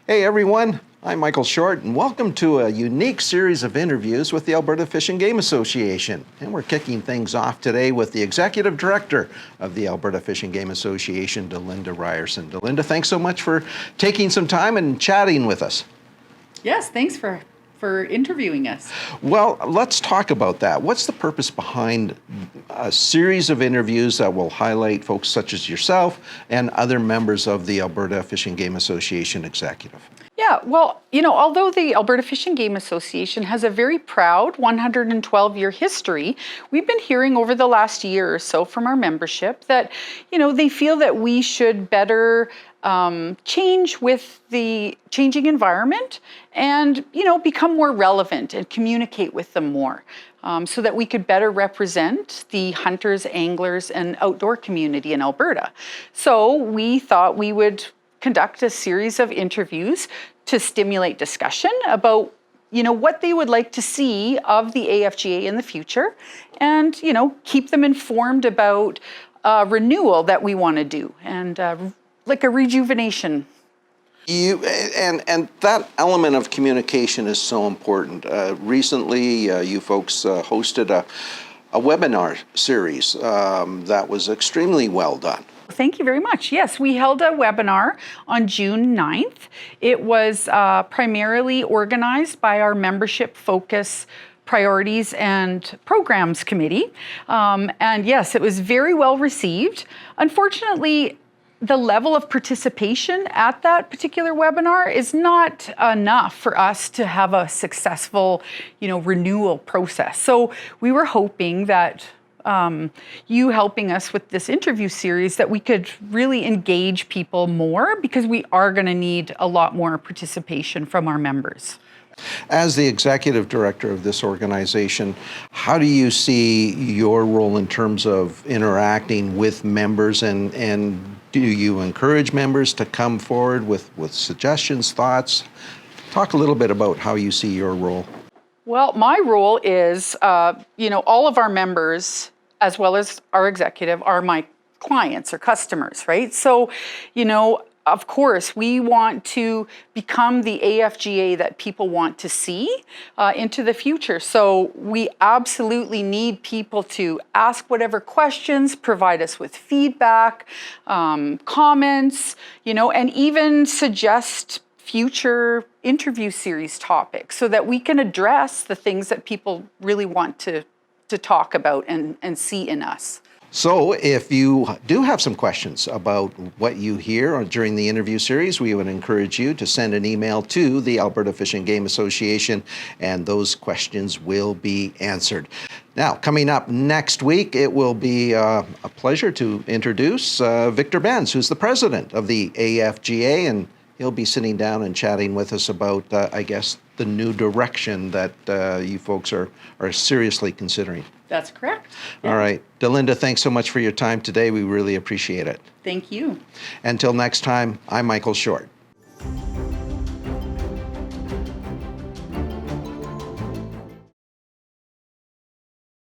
Hey everyone, I'm Michael Short and welcome to a unique series of interviews with the Alberta Fish and Game Association. And we're kicking things off today with the Executive Director of the Alberta Fish and Game Association, Delinda Ryerson. Delinda, thanks so much for taking some time and chatting with us. Yes, thanks for interviewing us. Well, let's talk about that. What's the purpose behind a series of interviews that will highlight folks such as yourself and other members of the Alberta Fish and Game Association executive? Yeah, well, although the Alberta Fish and Game Association has a very proud 112-year history, we've been hearing over the last year or so from our membership that, they feel that we should better change with the changing environment and, become more relevant and communicate with them more so that we could better represent the hunters, anglers, and outdoor community in Alberta. So we thought we would conduct a series of interviews to stimulate discussion about what they would like to see of the AFGA in the future and keep them informed about renewal that we want to do and like a rejuvenation. And that element of communication is so important. Recently, you folks hosted a webinar series that was extremely well done. Thank you very much. Yes, we held a webinar on June 9th. It was primarily organized by our membership focus priorities and programs committee. And yes, it was very well received. Unfortunately, the level of participation at that particular webinar is not enough for us to have a successful, renewal process. So we were hoping that you helping us with this interview series that we could really engage people more because we are going to need a lot more participation from our members. As the executive director of this organization, how do you see your role in terms of interacting with members and do you encourage members to come forward with suggestions, thoughts? Talk a little bit about how you see your role. Well, my role is, all of our members, as well as our executive, are my clients or customers, right? So, of course, we want to become the AFGA that people want to see into the future. So we absolutely need people to ask whatever questions, provide us with feedback, comments, and even suggest future interview series topics so that we can address the things that people really want to talk about and see in us. So if you do have some questions about what you hear during the interview series, we would encourage you to send an email to the Alberta Fish and Game Association, and those questions will be answered. Now, coming up next week, it will be a pleasure to introduce Victor Benz, who's the president of the AFGA, and he'll be sitting down and chatting with us about, the new direction that you folks are seriously considering. That's correct. Yeah. All right. Delinda, thanks so much for your time today. We really appreciate it. Thank you. Until next time, I'm Michael Short.